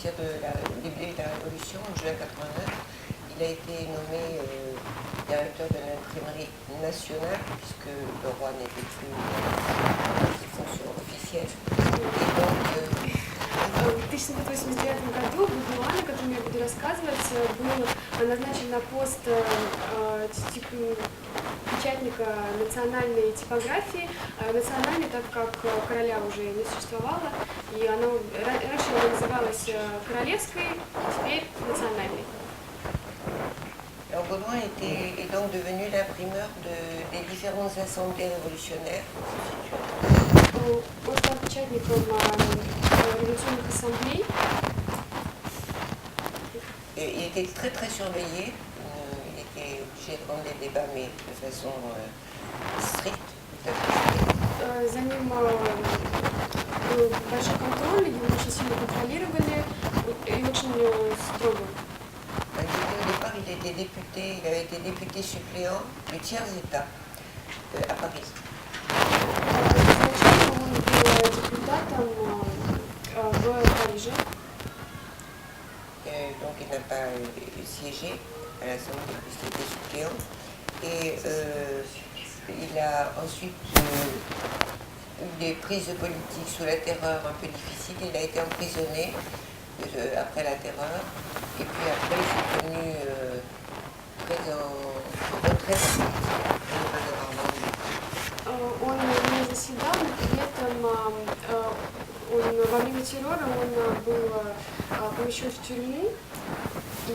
partir du début de la Révolution, en juin 89, il a été nommé directeur de l'imprimerie nationale, puisque le roi n'était plus en fonction officielle. Et donc, В 1989 году Будуан, о котором я буду рассказывать, был назначен на пост печатника национальной типографии. Национальной, так как короля уже не существовало, и раньше она называлась королевской, теперь национальной. Alors Baudouin est donc devenu l'imprimeur des différentes assemblées révolutionnaires. Он стал печатником революционных ассамблей. Et il était très très surveillé. Il était obligé de rendre des débats, mais de façon stricte. За ним был большой контроль, его очень сильно контролировали и очень строго. Au départ, il avait été député suppléant du tiers-État à Paris. Изначально он был депутатом в Париже. Donc il n'a pas siégé à l'Assemblée puisqu'il était suppléant. Et il a ensuite eu des prises de politique sous la terreur un peu difficiles. Il a été emprisonné après la terreur. Et puis après, il s'est tenu très en retraite. Он не заседал, но при этом во время террора он был помещен в тюрьму и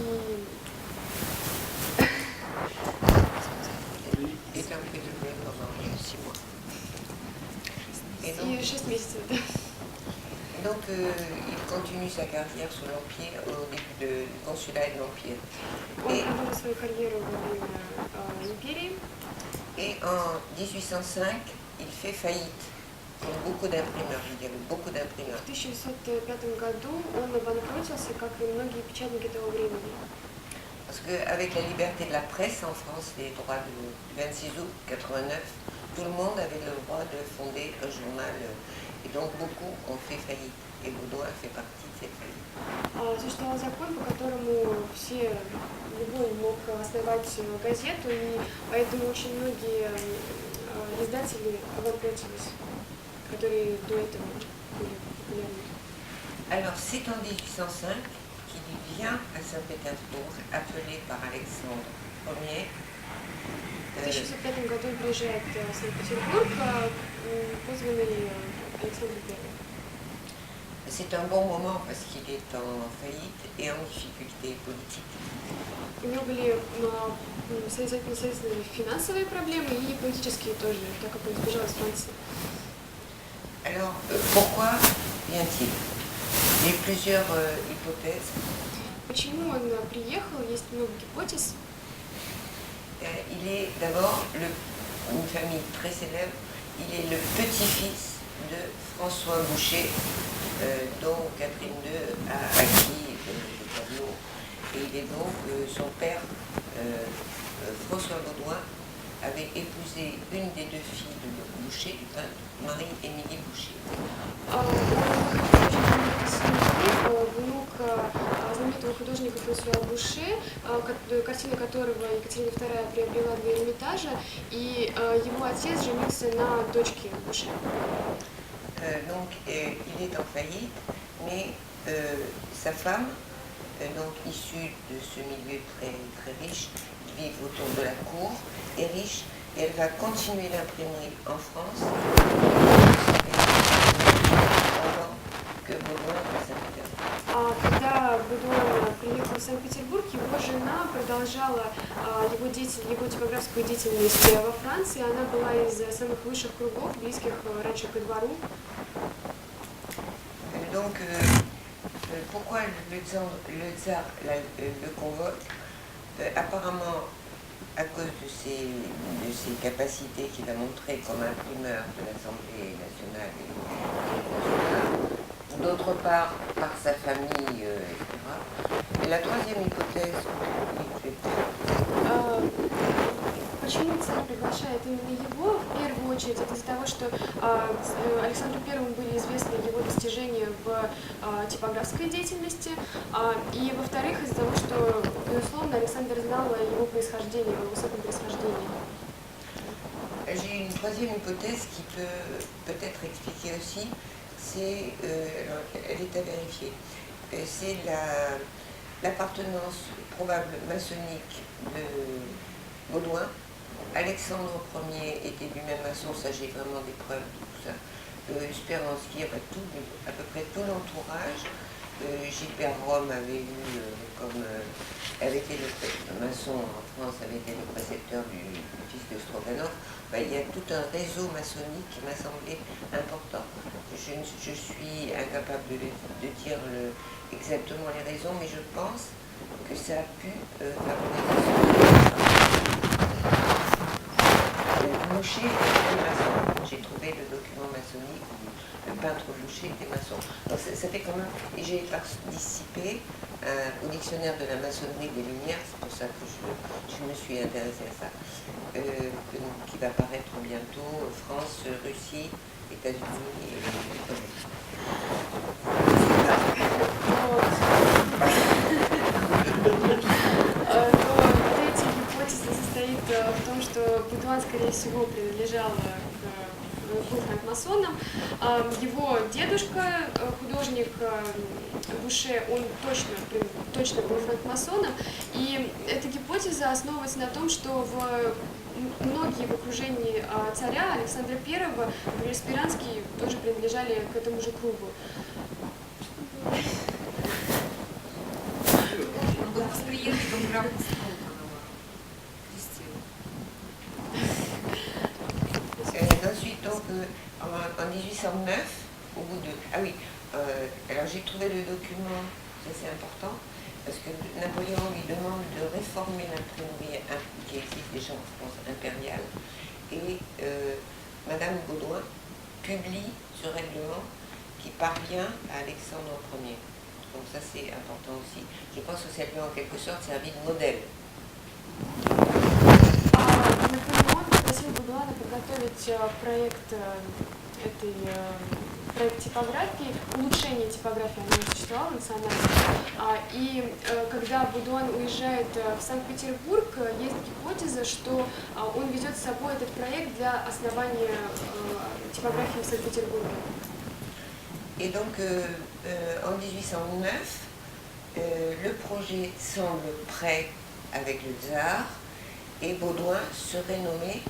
6 месяцев. Donc il continue sa carrière sous l'Empire, au début du consulat de l'Empire. Et en 1805, il fait faillite, comme beaucoup d'imprimeurs, je dirais, beaucoup d'imprimeurs. В 1805 году он обанкротился, как и многие печатники того времени. Parce qu'avec la liberté de la presse en France, les droits du 26 août 89, tout le monde avait le droit de fonder un journal. Et donc beaucoup ont fait faillite. Et Baudouin fait partie de cette faillite. Существовал закон, по которому любой мог основать газету, и поэтому очень многие издатели обанкротились, которые до этого были популярны. Alors c'est en 1805 qu'il vient à Saint-Pétersbourg, appelé par Alexandre Ier. В 1905 году он приезжает в Санкт-Петербург, позванный Александром I. C'est un bon moment parce qu'il est en faillite et en difficulté politique. У него были соответственно финансовые проблемы и политические тоже, так как он сбежал из Франции. Alors pourquoi vient-il? Il y a plusieurs hypothèses. Почему он приехал? Есть много гипотез. Il est d'abord une famille très célèbre. Il est le petit-fils de François Boucher, dont Catherine II a acquis les tableaux. Et il est donc son père, François Baudouin, avait épousé une des deux filles de Boucher, du peintre, Marie-Émilie Boucher. Внук знаменитого художника Франсуа Буше, картина которого Екатерина II приобрела 2 Эрмитажа, и его отец женился на дочке Буше. Donc il est en faillite, mais sa femme, donc issue de ce milieu très, très riche, qui vit autour de la cour, est riche, et elle va continuer l'imprimerie en France pendant que Baudouin est à Saint-Pétersbourg. Когда Будуан приехал в Санкт-Петербург, его жена продолжала его типографскую деятельность во Франции. Она была из самых высших кругов, близких раньше ко двору. Donc, pourquoi le tsar le convoque? Apparemment, à cause de ses capacités qu'il a montrées comme imprimeur de l'Assemblée nationale et d'autre part par sa famille, etc. Et la troisième hypothèse, почему царь приглашает именно его? В первую очередь, это из-за того, что Александру Первому были известны его достижения в типографской деятельности, и, во-вторых, из-за того, что, безусловно, Александр знал о его происхождении, о его высоком происхождении. J'ai une troisième hypothèse qui peut peut-être expliquer aussi, c'est, elle est à vérifier, c'est l'appartenance probable maçonnique de Baudouin. Alexandre Ier était lui-même maçon, ça j'ai vraiment des preuves de tout ça. Speranski, à peu près tout l'entourage. Gilbert Rome avait eu, avait été le maçon en France, avait été le précepteur du fils de Stroganov. Il y a tout un réseau maçonnique qui m'a semblé important. Je suis incapable de dire exactement les raisons, mais je pense que ça a pu favoriser. Boucher était maçon. J'ai trouvé le document maçonnique où le peintre Boucher était maçon. Donc ça fait quand même. Et j'ai participé au dictionnaire de la maçonnerie des Lumières, c'est pour ça que je me suis intéressée à ça, qui va paraître bientôt, France, Russie, États-Unis et Corée. Третья гипотеза состоит в том, что Будуан, скорее всего, принадлежал был франкмасоном. Его дедушка, художник Буше, он точно был франкмасоном. И эта гипотеза основывается на том, что многие в окружении царя Александра I, например, Спиранский, тоже принадлежали к этому же кругу. Ensuite, donc, en 1809, au bout de... Ah oui, alors j'ai trouvé le document, ça c'est important, parce que Napoléon lui demande de réformer l'imprimerie qui existe déjà en France impériale, et Madame Baudouin publie ce règlement qui parvient à Alexandre Ier. Donc ça c'est important aussi. Je pense que ça lui a en quelque sorte servi de modèle. Наполеон попросил Будуана подготовить проект типографии, улучшение типографии, она не существовала национально. И когда Будуан уезжает в Санкт-Петербург, есть гипотеза, что он ведет с собой этот проект для основания типографии в Санкт-Петербурге. Et donc, en 1809, le projet semble prêt avec le tsar et Baudouin serait nommé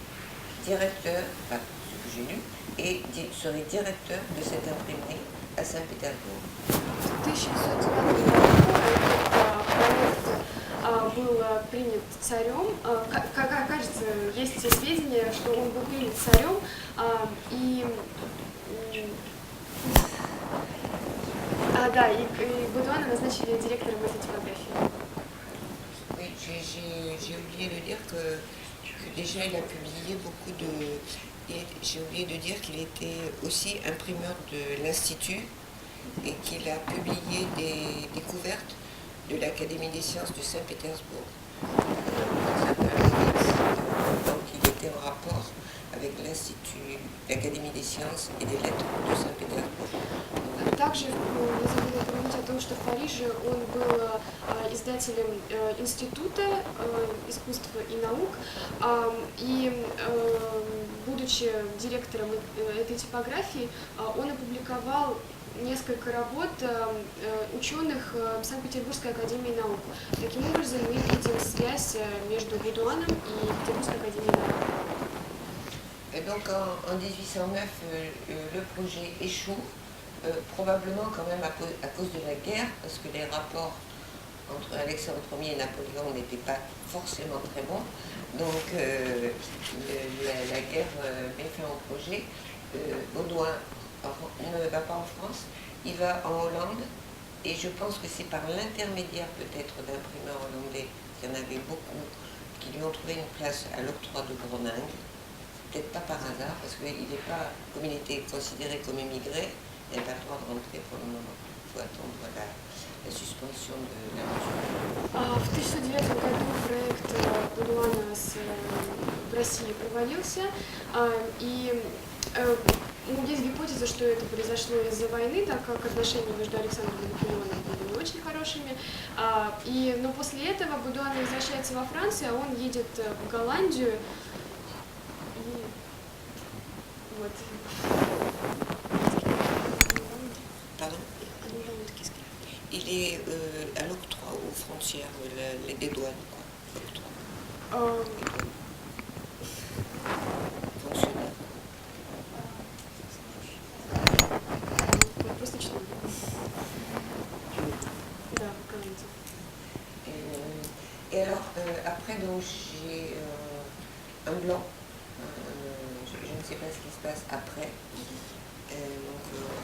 directeur, enfin ce que j'ai lu, et serait directeur de cette imprimerie à Saint-Pétersbourg. В 1709 году проект был принят царем. Как кажется, есть сведения, что он был принят царем, и Будуана назначили директором этой типографии. Oui, j'ai oublié de dire que déjà il a publié beaucoup de... J'ai oublié de dire qu'il était aussi imprimeur de l'Institut et qu'il a publié des découvertes de l'Académie des sciences de Saint-Pétersbourg. Donc il était en rapport avec l'Institut, l'Académie des sciences et des lettres de Saint-Pétersbourg. Также я забыла упомянуть о том, что в Париже он был издателем Института искусства и наук, и, будучи директором этой типографии, он опубликовал несколько работ ученых Санкт-Петербургской академии наук. Таким образом, мы видим связь между Будуаном и Петербургской академией наук. Et donc en 1809, le projet échoue. Probablement quand même à cause de la guerre, parce que les rapports entre Alexandre Ier et Napoléon n'étaient pas forcément très bons. Donc la guerre met fin au projet. Baudouin ne va pas en France, il va en Hollande, et je pense que c'est par l'intermédiaire peut-être d'imprimeurs hollandais, il y en avait beaucoup, qui lui ont trouvé une place à l'octroi de Groningue. Peut-être pas par hasard, parce qu'il n'est pas, comme il était considéré comme émigré, il n'a pas le droit de rentrer pour le moment. Il faut attendre la suspension de la mesure. В 1909 году проект Будуана в России провалился, и есть гипотеза, что это произошло из-за войны, так как отношения между Александром и Наполеоном были не очень хорошими. Но после этого Будуан возвращается во Францию, а он едет в Голландию. И вот. Pardon? Il est à l'octroi aux frontières, des douanes, quoi. Octroi. Fonctionnaire. Просто читаю. Да, в Голландии. Et alors, après, donc, j'ai un blanc. Je ne sais pas ce qui se passe après.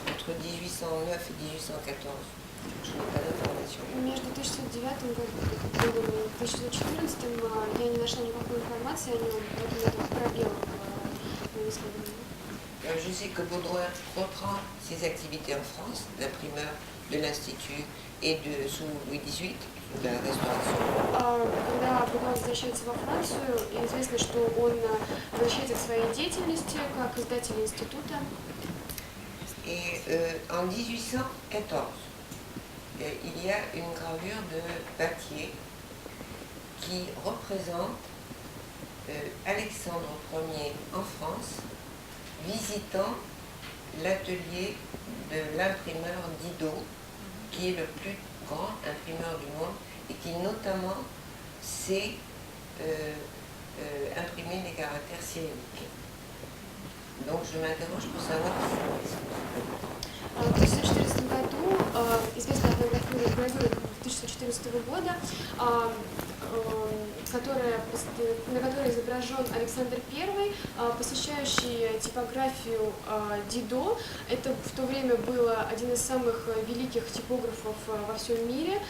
Entre 1809 et 1814, je n'ai pas d'informations. Между 1909 годом и 1914 я не нашла никакой информации о нем, поэтому это пробел в моем исследовании. Je sais que Baudouin reprend ses activités en France, d'imprimeur de l'Institut et sous Louis XVIII, sous la Restauration. Когда Будуан возвращается во Францию, известно, что он возвращается к своей деятельности как издатель института. Et en 1814, il y a une gravure de Battier qui représente Alexandre Ier en France visitant l'atelier de l'imprimeur Didot, qui est le plus grand imprimeur du monde et qui notamment sait imprimer les caractères cyrilliques. Donc je m'interroge pour savoir В 1914 году известная гравюра 1914 года, на которой изображен Александр I, посещающий типографию Дидо. Это в то время был один из самых великих типографов во всем мире.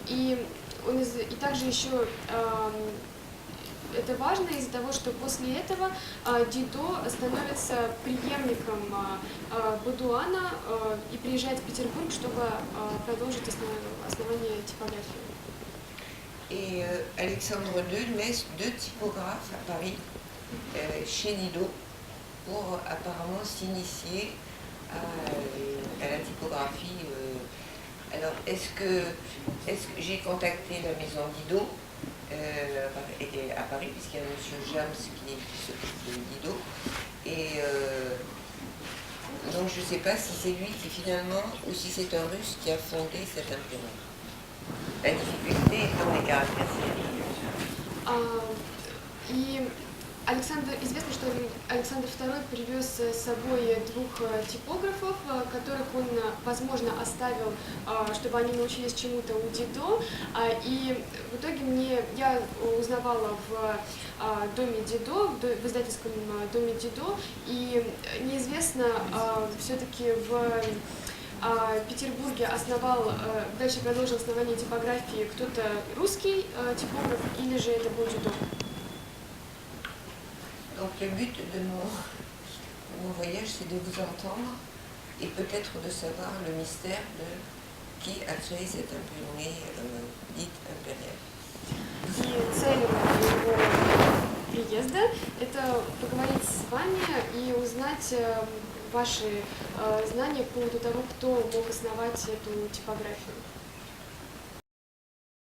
И также еще это важно из-за того, что после этого Дидо становится преемником Будуана и приезжает в Петербург, чтобы продолжить основание типографии. Et Alexandre II laisse 2 typographes à Paris, chez Didot, pour apparemment s'initier à la typographie. Alors, est-ce que j'ai contacté la maison Didot à Paris, puisqu'il y a M. Jams qui s'occupe de Didot, et donc je ne sais pas si c'est lui qui finalement, ou si c'est un Russe qui a fondé cette imprimante. La difficulté étant les caractères cyrilliques. И известно, что Александр II привез с собой 2 типографов, которых он, возможно, оставил, чтобы они научились чему-то у Дидо. И в итоге я узнавала в доме Дидо, в издательском доме Дидо, и неизвестно, все-таки в Петербурге дальше продолжил основание типографии кто-то русский типограф или же это был Дидо. Donc le but de mon voyage, c'est de vous entendre et peut-être de savoir le mystère de qui a créé cette imprimerie dite impériale. И цель моего приезда – это поговорить с вами и узнать ваши знания по поводу того, кто мог основать эту типографию.